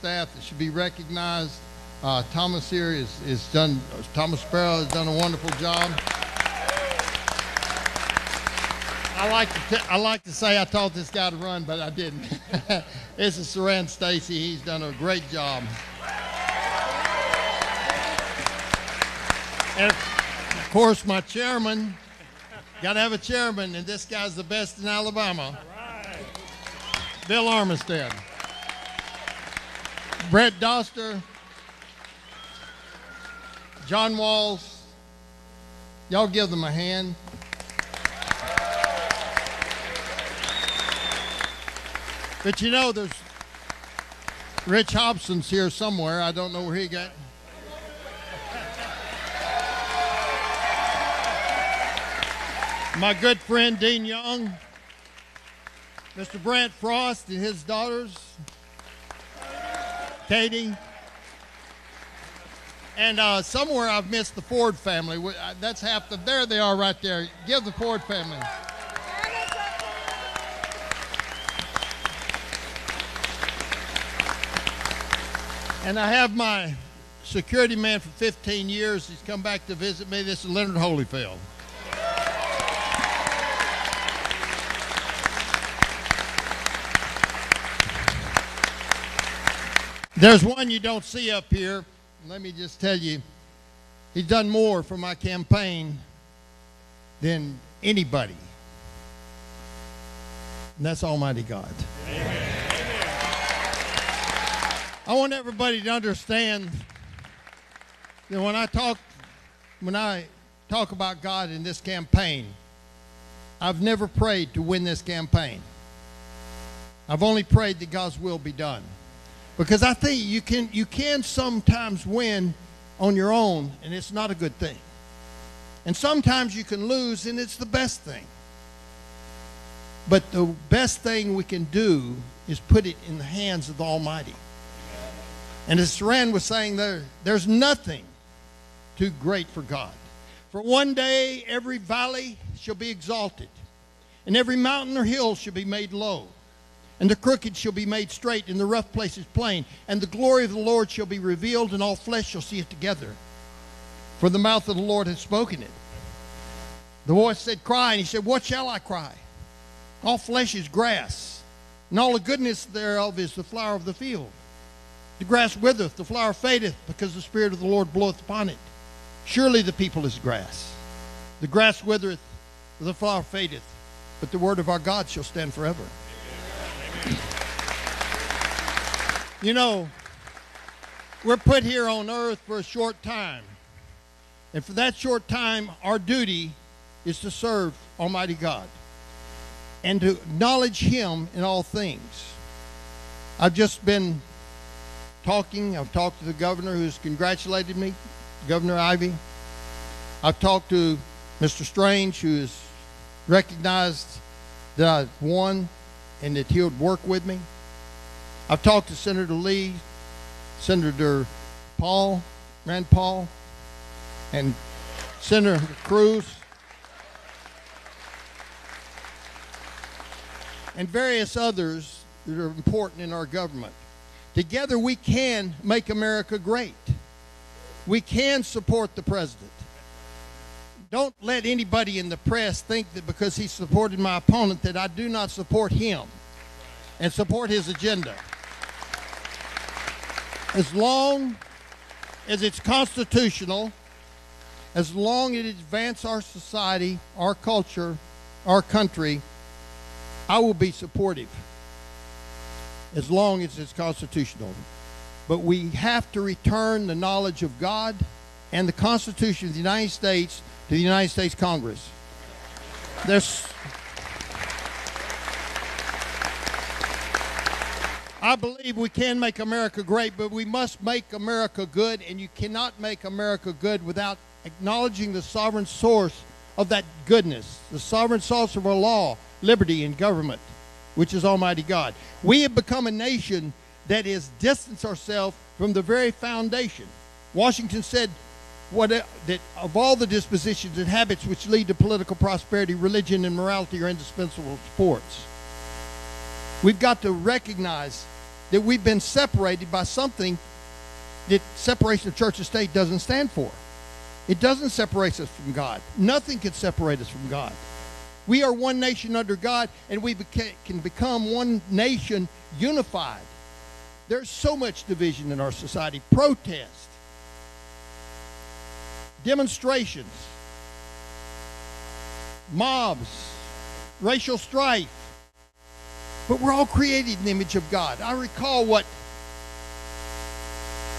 staff that should be recognized. Thomas here Thomas Sparrow has done a wonderful job. I like to say I taught this guy to run, but I didn't. This is Saran Stacy. He's done a great job. And of course, my chairman, got to have a chairman, and this guy's the best in Alabama. Bill Armistead. Brett Doster, John Walls, y'all give them a hand. But you know, there's Rich Hobson's here somewhere. I don't know where he got. My good friend Dean Young, Mr. Brant Frost and his daughters, Katie, and somewhere I've missed the Ford family. That's half the, there they are right there. Give the Ford family. And I have my security man for 15 years. He's come back to visit me. This is Leonard Holyfield. There's one you don't see up here. Let me just tell you, he's done more for my campaign than anybody. And that's Almighty God. Amen. I want everybody to understand that when I talk about God in this campaign, I've never prayed to win this campaign. I've only prayed that God's will be done. Because I think you can sometimes win on your own, and it's not a good thing. And sometimes you can lose, and it's the best thing. But the best thing we can do is put it in the hands of the Almighty. And as Saran was saying, there's nothing too great for God. For one day every valley shall be exalted, and every mountain or hill shall be made low. And the crooked shall be made straight, and the rough places plain. And the glory of the Lord shall be revealed, and all flesh shall see it together. For the mouth of the Lord has spoken it. The voice said, cry. And he said, what shall I cry? All flesh is grass, and all the goodness thereof is the flower of the field. The grass withereth, the flower fadeth, because the Spirit of the Lord bloweth upon it. Surely the people is grass. The grass withereth, the flower fadeth, but the word of our God shall stand forever. You know, we're put here on earth for a short time. And for that short time, our duty is to serve Almighty God and to acknowledge Him in all things. I've just been talking. I've talked to the governor who's congratulated me, Governor Ivey. I've talked to Mr. Strange, who has recognized that I won and that he would work with me. I've talked to Senator Lee, Senator Paul, Rand Paul, and Senator Cruz, and various others that are important in our government. Together we can make America great. We can support the president. Don't let anybody in the press think that because he supported my opponent that I do not support him and support his agenda. As long as it's constitutional, as long as it advances our society, our culture, our country, I will be supportive. As long as it's constitutional. But we have to return the knowledge of God and the Constitution of the United States to the United States Congress. I believe we can make America great, but we must make America good, and you cannot make America good without acknowledging the sovereign source of that goodness, the sovereign source of our law, liberty, and government, which is Almighty God. We have become a nation that has distanced ourselves from the very foundation. Washington said that of all the dispositions and habits which lead to political prosperity, religion and morality are indispensable sports. We've got to recognize that we've been separated by something that separation of church and state doesn't stand for. It doesn't separate us from God. Nothing can separate us from God. We are one nation under God, and we can become one nation unified. There's so much division in our society. Protest, demonstrations, mobs, racial strife. But we're all created in the image of God. I recall what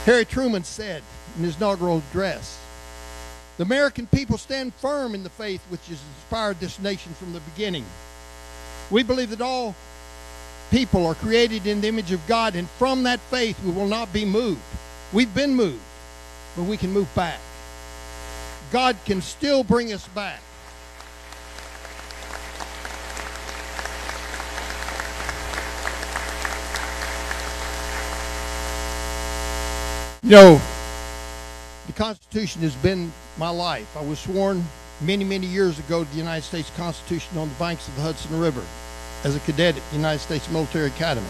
Harry Truman said in his inaugural address. The American people stand firm in the faith which has inspired this nation from the beginning. We believe that all people are created in the image of God, and from that faith we will not be moved. We've been moved, but we can move back. God can still bring us back. You know, the Constitution has been my life. I was sworn many, many years ago to the United States Constitution on the banks of the Hudson River as a cadet at the United States Military Academy.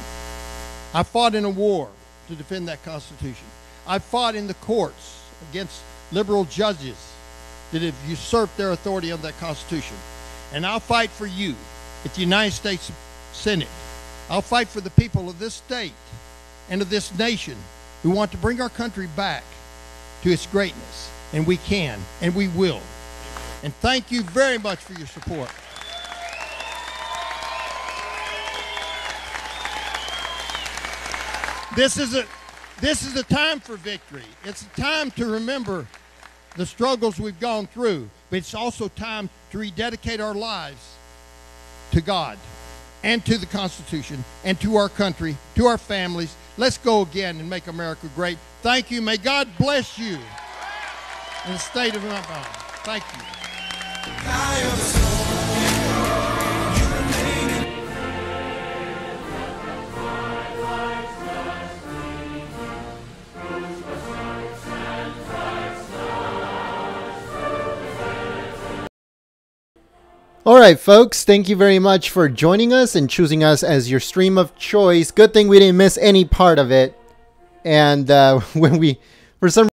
I fought in a war to defend that Constitution. I fought in the courts against liberal judges that have usurped their authority on that Constitution. And I'll fight for you at the United States Senate. I'll fight for the people of this state and of this nation who want to bring our country back to its greatness. And we can, and we will. And thank you very much for your support. This is a time for victory. It's a time to remember the struggles we've gone through, but it's also time to rededicate our lives to God and to the Constitution and to our country, to our families. Let's go again and make America great. Thank you. May God bless you in the state of Alabama. Thank you. All right, folks, thank you very much for joining us and choosing us as your stream of choice. Good thing we didn't miss any part of it. And when we, for some